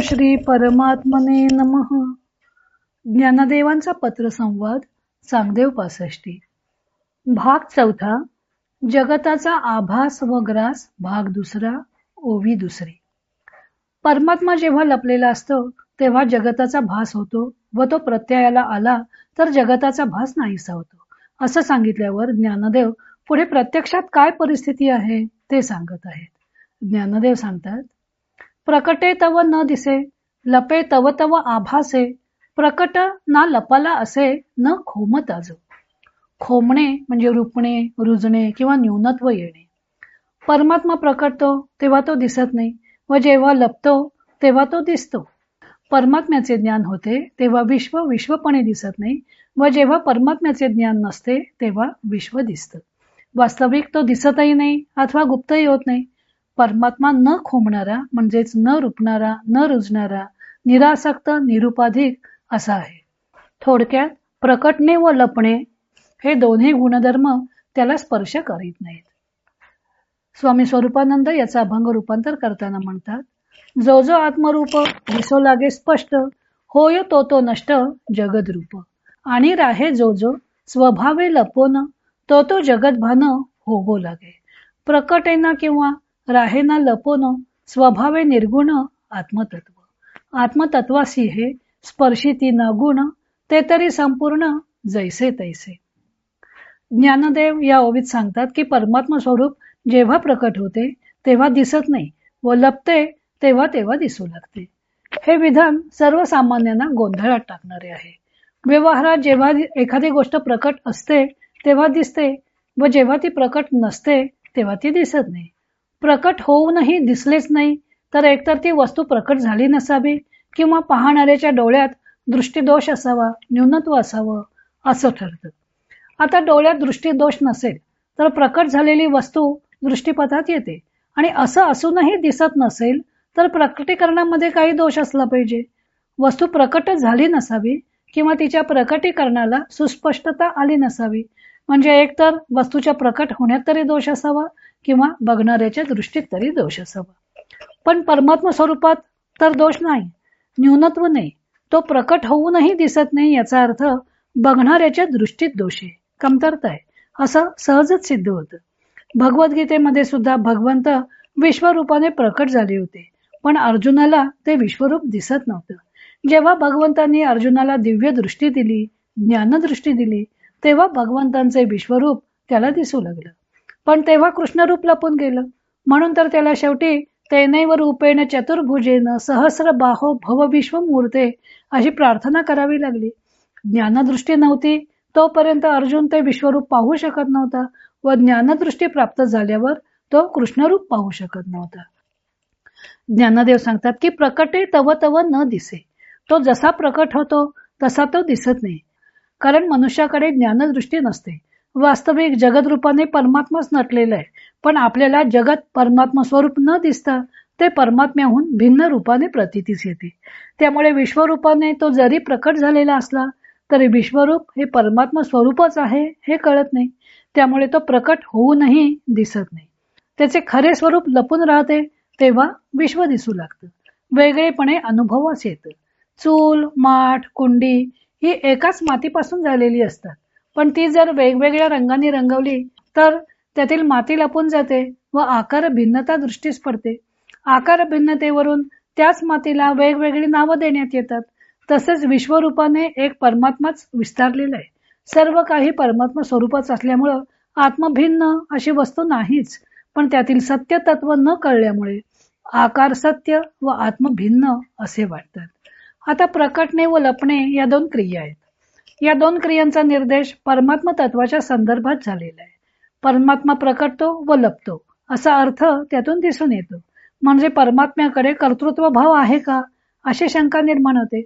श्री परमात्मने नमः. ज्ञानदेवांचा पत्रसंवाद चांगदेव 65. भाग 4. जगताचा आभास व ग्रास. भाग 2. ओवी 2. परमात्मा जेव्हा लपलेला असतो तेव्हा जगताचा भास होतो व तो प्रत्ययाला आला तर जगताचा भास नाहीसा होतो. असं सांगितल्यावर ज्ञानदेव पुढे प्रत्यक्षात काय परिस्थिती आहे ते सांगत आहेत. ज्ञानदेव सांगतात, प्रकटे तव न दिसे, लपे तव तव आभासे, प्रकट ना लपाला असे न खोमत आजो. खोमणे म्हणजे रुपणे, रुजणे किंवा न्यूनत्व येणे. परमात्मा प्रकटतो तेव्हा तो दिसत नाही व जेव्हा लपतो तेव्हा तो दिसतो. परमात्म्याचे ज्ञान होते तेव्हा विश्व विश्वपणे दिसत नाही व जेव्हा परमात्म्याचे ज्ञान नसते तेव्हा विश्व दिसतं. वास्तविक तो दिसतही नाही अथवा गुप्तही होत नाही. परमात्मा न खोमणारा म्हणजेच न रुपणारा, न रुजणारा, निरासक्त, निरुपाधिक असा आहे. थोडक्यात प्रकटणे व लपणे हे दोन्ही गुणधर्म त्याला स्पर्श करीत नाहीत. स्वामी स्वरूपानंद याचा अभंग रूपांतर करताना म्हणतात, जो जो आत्मरूप दिसो लागे स्पष्ट, होय तो तो नष्ट जगदरूप. आणि राहे जो जो स्वभावे लपोन, तो तो जगदभान होवो लागे. प्रकटेना किंवा राहेना लपोन, स्वभावे निर्गुण आत्मतत्व. आत्मतत्वासी हे स्पर्शिती न गुण, ते तरी संपूर्ण जैसे तैसे. ज्ञानदेव या ओवीत सांगतात की परमात्मा स्वरूप जेव्हा प्रकट होते तेव्हा दिसत नाही व लपते तेव्हा तेव्हा दिसू लागते. हे विधान सर्वसामान्यांना गोंधळात टाकणारे आहे. व्यवहारात जेव्हा एखादी गोष्ट प्रकट असते तेव्हा दिसते व जेव्हा ती प्रकट नसते तेव्हा ती दिसत नाही. प्रकट होऊनही दिसलेच नाही तर एकतर ती वस्तू प्रकट झाली नसावी किंवा पाहणाऱ्याच्या डोळ्यात दृष्टीदोष असावा, न्यूनत्व असावं असं ठरतं. आता डोळ्यात दृष्टीदोष नसेल तर प्रकट झालेली वस्तू दृष्टीपथात येते आणि असं असूनही दिसत नसेल तर प्रकटीकरणामध्ये काही दोष असला पाहिजे. वस्तू प्रकट झाली नसावी किंवा तिच्या प्रकटीकरणाला सुस्पष्टता आली नसावी. म्हणजे एकतर वस्तूच्या प्रकट होण्यात तरी दोष असावा किंवा बघणाऱ्याच्या दृष्टीत तरी दोष असावा. पण परमात्मा स्वरूपात तर दोष नाही, न्यूनत्व नाही. तो प्रकट होऊनही दिसत नाही याचा अर्थ बघणाऱ्याच्या दृष्टीत दोष आहे, कमतरता आहे असं सहजच सिद्ध होतं. भगवद्गीतेमध्ये सुद्धा भगवंत विश्वरूपाने प्रकट झाले होते पण अर्जुनाला ते विश्वरूप दिसत नव्हतं. जेव्हा भगवंतांनी अर्जुनाला दिव्य दृष्टी दिली, ज्ञानदृष्टी दिली, तेव्हा भगवंतांचे विश्वरूप त्याला दिसू लागलं. पण तेव्हा कृष्णरूप लपून गेलं. म्हणून तर त्याला शेवटी तेनैव रूपेण चतुर्भुजेन सहस्र बाहो भव विश्वमूर्ते अशी प्रार्थना करावी लागली. ज्ञानदृष्टी नव्हती तोपर्यंत अर्जुन ते विश्वरूप पाहू शकत नव्हता व ज्ञानदृष्टी प्राप्त झाल्यावर तो कृष्णरूप पाहू शकत नव्हता. ज्ञानदेव सांगतात की प्रकटे तव तव न दिसे. तो जसा प्रकट होतो तसा तो दिसत नाही, कारण मनुष्याकडे ज्ञानदृष्टी नसते. वास्तविक जगदरूपाने परमात्माच नटलेला आहे, पण आपल्याला जगत परमात्मा स्वरूप न दिसता ते परमात्म्याहून भिन्न रूपाने प्रतीतीस येते. त्यामुळे विश्वरूपाने तो जरी प्रकट झालेला असला तरी विश्वरूप हे परमात्मा स्वरूपच आहे हे कळत नाही. त्यामुळे तो प्रकट होऊनही दिसत नाही. त्याचे खरे स्वरूप लपून राहते तेव्हा विश्व दिसू लागतं. वेगळेपणे अनुभवास येतं. चूल, माठ, कुंडी ही एकाच मातीपासून झालेली असतात, पण ती जर वेगवेगळ्या रंगांनी रंगवली तर त्यातील माती लपून जाते व आकार भिन्नता दृष्टीस पडते. आकार भिन्नतेवरून त्याच मातीला वेगवेगळी नावं देण्यात येतात. तसेच विश्वरूपाने एक परमात्माच विस्तारलेला आहे. सर्व काही परमात्मा स्वरूपाच असल्यामुळं आत्मभिन्न अशी वस्तू नाहीच, पण त्यातील सत्य तत्व न कळल्यामुळे आकार सत्य व आत्मभिन्न असे वाटतात. आता प्रकटणे व लपणे या दोन क्रिया आहेत. या दोन क्रियांचा निर्देश परमात्मा तत्वाच्या संदर्भात झालेला आहे. परमात्मा प्रकटतो व लपतो असा अर्थ त्यातून दिसून येतो. म्हणजे परमात्म्याकडे कर्तृत्व भाव आहे का अशी शंका निर्माण होते.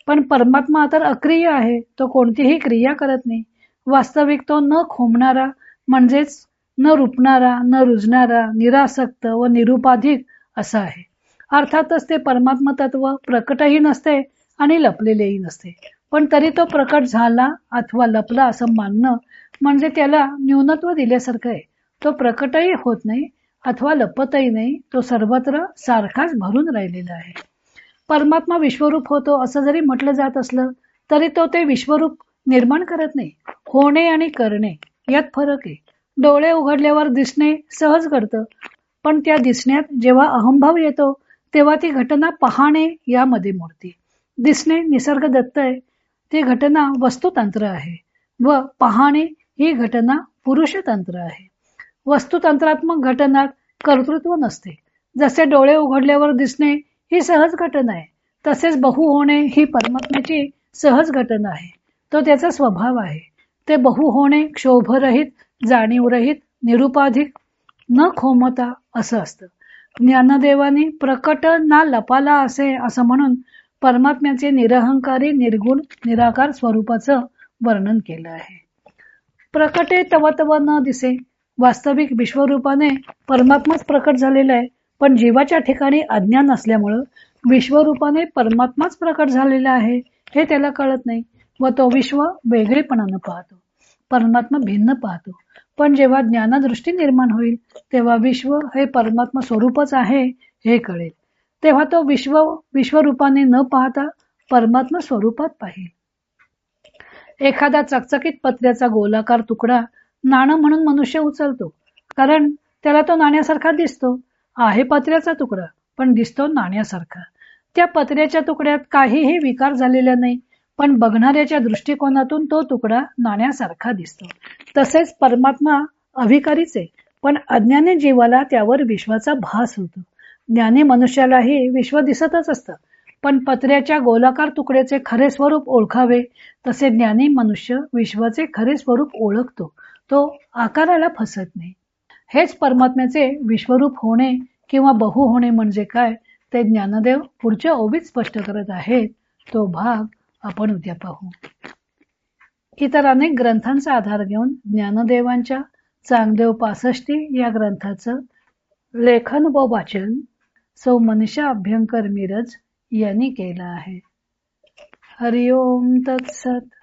पण परमात्मा तर अक्रिय आहे, तो कोणतीही क्रिया करत नाही. वास्तविक तो न खोमणारा म्हणजेच न रुपणारा, न रुजणारा, निरासक्त व निरुपाधिक असा आहे. अर्थातच ते परमात्मा तत्व प्रकटही नसते आणि लपलेलेही नसते, पण तरी तो प्रकट झाला अथवा लपला असं मानणं म्हणजे त्याला न्यूनत्व दिल्यासारखं आहे. तो प्रकटही होत नाही अथवा लपतही नाही, तो सर्वत्र सारखाच भरून राहिलेला आहे. परमात्मा विश्वरूप होतो असं जरी म्हटलं जात असलं तरी तो ते विश्वरूप निर्माण करत नाही. होणे आणि करणे यात फरक आहे. डोळे उघडल्यावर दिसणे सहज घडतं, पण त्या दिसण्यात जेव्हा अहंभाव येतो तेव्हा ती घटना पाहणे यामध्ये मोडते. दिसणे निसर्ग दत्त आहे, ती घटना वस्तुतंत्र आहे व पाहणे ही घटना पुरुषतंत्र आहे. वस्तुतंत्रात्मक घटनात कर्तृत्व नसते. जसे डोळे उघडल्यावर दिसणे ही सहज घटना आहे, तसेच बहु होणे ही परमात्म्याची सहज घटना आहे. तो त्याचा स्वभाव आहे. ते बहु होणे क्षोभरहित, जाणीवरहित, निरुपाधिक, न खोमता असं असतं. ज्ञानदेवानी प्रकट ना लपाला असे असं म्हणून परमात्म्याचे निरहंकारी, निर्गुण, निराकार स्वरूपाचं वर्णन केलं आहे. प्रकटे तव तव न दिसे. वास्तविक विश्वरूपाने परमात्माच प्रकट झालेला आहे, पण जीवाच्या ठिकाणी अज्ञान असल्यामुळं विश्वरूपाने परमात्माच प्रकट झालेला आहे हे त्याला कळत नाही व तो विश्व वेगळेपणानं पाहतो, परमात्मा भिन्न पाहतो. पण जेव्हा ज्ञानदृष्टी निर्माण होईल तेव्हा विश्व हे परमात्मा स्वरूपच आहे हे कळेल. तेव्हा तो विश्वरूपाने न पाहता परमात्मा स्वरूपात पाहिल. एखादा चकचकीत पत्र्याचा गोलाकार तुकडा नाणं म्हणून मनुष्य उचलतो, कारण त्याला तो नाण्यासारखा दिसतो. आहे पत्र्याचा तुकडा पण दिसतो नाण्यासारखा. त्या पत्र्याच्या तुकड्यात काहीही विकार झालेला नाही, पण बघणाऱ्याच्या दृष्टिकोनातून तो तुकडा नाण्यासारखा दिसतो. तसेच परमात्मा अविकारीच आहे, पण अज्ञानी जीवाला त्यावर विश्वाचा भास होतो. ज्ञानी मनुष्यालाही विश्व दिसतच असतं, पण पत्र्याच्या गोलाकार तुकड्याचे खरे स्वरूप ओळखावे तसे ज्ञानी मनुष्य विश्वाचे खरे स्वरूप ओळखतो. तो आकाराला फसत नाही. हेच परमात्म्याचे विश्वरूप होणे किंवा बहु होणे म्हणजे काय ते ज्ञानदेव पुढच्या ओबीत स्पष्ट करत आहेत. तो भाग आपण उद्या पाहू. इतर अनेक ग्रंथांचा आधार घेऊन ज्ञानदेवांच्या चांगदेव 65 या ग्रंथाचं लेखन व वाचन सौ मनीषा अभ्यंकर मिरज यांनी केलं आहे. हरिओम तत्सत.